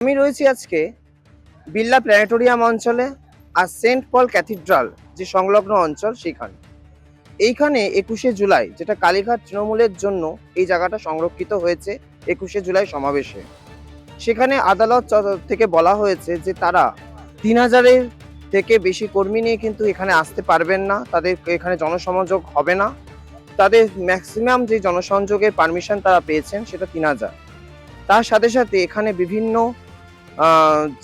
আমি রয়েছি আজকে বিড়লা প্ল্যানেটোরিয়াম অঞ্চলে আর সেন্ট পল ক্যাথিড্রাল যে সংলগ্ন অঞ্চল সেখানে। এইখানে 21শে জুলাই যেটা কালীঘাট তৃণমূলের জন্য এই জায়গাটা সংরক্ষিত হয়েছে 21শে জুলাই সমাবেশে। সেখানে আদালত থেকে বলা হয়েছে যে তারা 3000-এর থেকে বেশি কর্মী নিয়ে কিন্তু এখানে আসতে পারবেন না, তাদের এখানে জনসংযোগ হবে না। তাদের ম্যাক্সিমাম যে জনসংযোগের পারমিশন তারা পেয়েছেন সেটা 3000। তার সাথে সাথে এখানে বিভিন্ন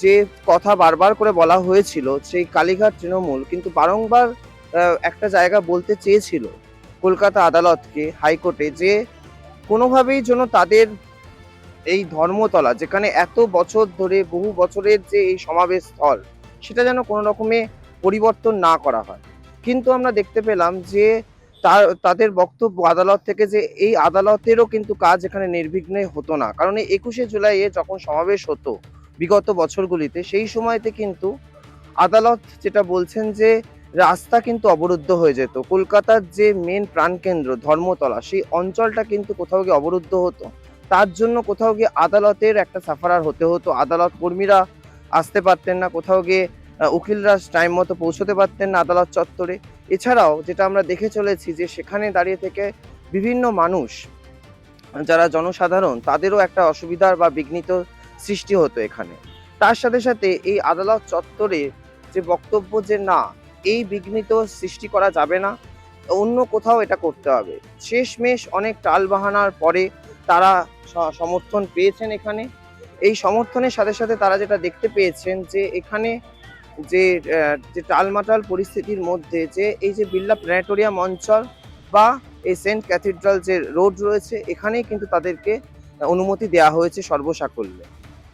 যে কথা বারবার করে বলা হয়েছিল সেই কালীঘাট তৃণমূল কিন্তু বারংবার একটা জায়গা বলতে চেয়েছিল কলকাতা আদালতকে, হাইকোর্টে, যে কোনোভাবেই যেন তাদের এই ধর্মতলা যেখানে এত বছর ধরে বহু বছরের যে এই সমাবেশ স্থল সেটা যেন কোনো রকমে পরিবর্তন না করা হয়। কিন্তু আমরা দেখতে পেলাম যে তাদের বক্তব্য আদালত থেকে যে এই আদালতেরও কিন্তু কাজ এখানে নির্বিঘ্নে হতো না, কারণ এই 21শে জুলাইয়ে যখন সমাবেশ হতো বিগত বছরগুলিতে সেই সময়তে কিন্তু আদালত যেটা বলছেন যে রাস্তা কিন্তু অবরুদ্ধ হয়ে যেত। কলকাতার যে মেন প্রাণকেন্দ্র ধর্মতলা সেই অঞ্চলটা কিন্তু কোথাও গিয়ে অবরুদ্ধ হতো। তার জন্য কোথাও গিয়ে আদালতের একটা সাফারার হতে হতো। আদালত কর্মীরা আসতে পারতেন না, কোথাও গিয়ে উকিলরা টাইম মতো পৌঁছতে পারতেন না আদালত চত্বরে। এছাড়াও যেটা আমরা দেখে চলেছি যে সেখানে দাঁড়িয়ে থেকে বিভিন্ন মানুষ যারা জনসাধারণ তাদেরও একটা অসুবিধার বা বিঘ্নিত সৃষ্টি হতো এখানে। তার সাথে সাথে এই আদালত চত্বরে যে বক্তব্য যে না, এই বিঘ্নিত সৃষ্টি করা যাবে না, অন্য কোথাও এটা করতে হবে। শেষমেশ অনেক টালবাহানার পরে তারা সমর্থন পেয়েছেন এখানে। এই সমর্থনের সাথে সাথে তারা যেটা দেখতে পেয়েছেন যে এখানে যে টালমাটাল পরিস্থিতির মধ্যে যে এই যে বিড়লা প্ল্যানেটোরিয়াম অঞ্চল বা এই সেন্ট ক্যাথিড্রাল যে রোড রয়েছে এখানেই কিন্তু তাদেরকে অনুমতি দেওয়া হয়েছে সর্বসাকল্যে।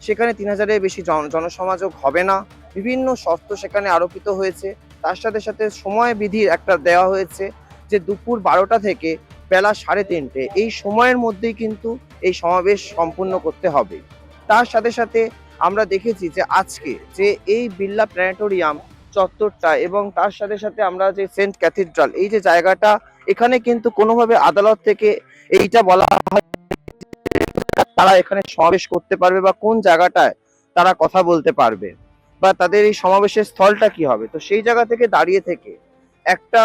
সেখানে 3000-এর বেশি জনসমাগম হবে না, বিভিন্ন শর্ত সেখানে আরোপিত হয়েছে। তার সাথে সাথে সময় বিধির একটা দেওয়া হয়েছে যে দুপুর 12টা থেকে বেলা 3:30 এই সময়ের মধ্যেই কিন্তু এই সমাবেশ সম্পূর্ণ করতে হবে। তার সাথে সাথে আমরা দেখেছি যে আজকে যে এই বিড়লা প্ল্যানেটোরিয়াম চত্বরটা এবং তার সাথে সাথে আমরা যে সেন্ট ক্যাথিড্রাল এই যে জায়গাটা, এখানে কিন্তু কোনোভাবে আদালত থেকে এইটা বলা হয় তারা এখানে সমাবেশ করতে পারবে বা কোন জায়গাটায় তারা কথা বলতে পারবে বা তাদের এই সমাবেশের স্থলটা কি হবে। তো সেই জায়গা থেকে দাঁড়িয়ে থেকে একটা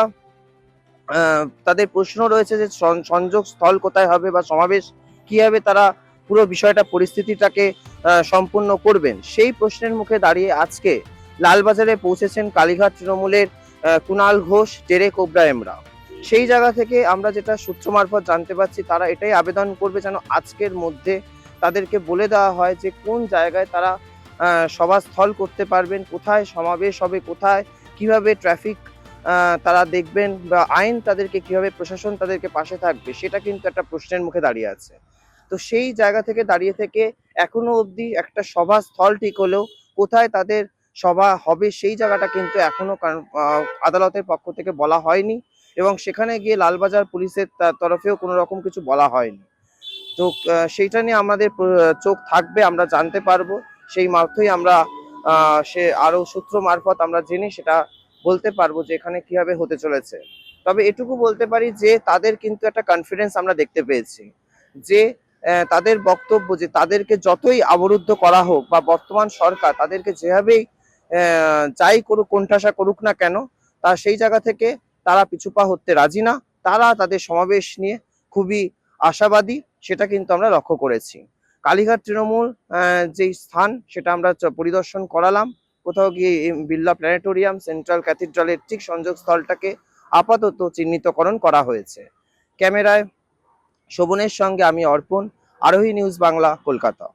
তাদের প্রশ্ন রয়েছে যে সংযোগ স্থল কোথায় হবে বা সমাবেশ কিভাবে তারা পুরো বিষয়টা পরিস্থিতিটাকে সম্পূর্ণ করবেন। সেই প্রশ্নের মুখে দাঁড়িয়ে আজকে লালবাজারে পৌঁছেছেন কালীঘাট তৃণমূলের কুণাল ঘোষ, ডেরেক ওব্রায়েমরা। সেই জায়গা থেকে আমরা যেটা সূত্র মারফত জানতে পারছি তারা এটাই আবেদন করবে যেন আজকের মধ্যে তাদেরকে বলে দেওয়া হয় যে কোন জায়গায় তারা সভাস্থল করতে পারবেন, কোথায় সমাবেশ হবে, কোথায় কিভাবে ট্রাফিক তারা দেখবেন বা আইন তাদেরকে কিভাবে, প্রশাসন তাদেরকে পাশে থাকবে, সেটা কিন্তু একটা প্রশ্নের মুখে দাঁড়িয়ে আছে। তো সেই জায়গা থেকে দাঁড়িয়ে থেকে এখনো অবধি একটা সভাস্থল ঠিক হলেও কোথায় তাদের সভা হবে সেই জায়গাটা কিন্তু এখনো আদালতের পক্ষ থেকে বলা হয়নি এবং সেখানে গিয়ে লালবাজার পুলিশের তরফেও কোনো রকম কিছু বলা হয়নি। তো সেইটা নিয়ে আমাদের চোখ থাকবে, আমরা জানতে পারবো, সেই মাত্রই আমরা সে আরো সূত্র মারফত আমরা জেনে সেটা বলতে পারবো যে এখানে কিভাবে হতে চলেছে। তবে এটুকু বলতে পারি যে তাদের কিন্তু একটা কনফিডেন্স আমরা দেখতে পেয়েছি যে তাদের বক্তব্য যে তাদেরকে যতই অবরুদ্ধ করা হোক বা বর্তমান সরকার তাদেরকে যেভাবেই যাই করুক, কোণঠাসা করুক না কেন, তা সেই জায়গা থেকে তারা পিছুপা হতে রাজি না। তারা তাদের সমাবেশ নিয়ে খুবই আশাবাদী, সেটা কিন্তু আমরা লক্ষ্য করেছি। কালীঘাট তৃণমূল যেই স্থান সেটা আমরা পরিদর্শন করালাম, কোথাও গিয়ে বিড়লা প্ল্যানেটোরিয়াম সেন্ট্রাল ক্যাথিড্রালের ঠিক সংযোগস্থলটাকে আপাতত চিহ্নিতকরণ করা হয়েছে। ক্যামেরায় শোভনের সঙ্গে আমি অর্পণ, আরোহী নিউজ বাংলা, কলকাতা।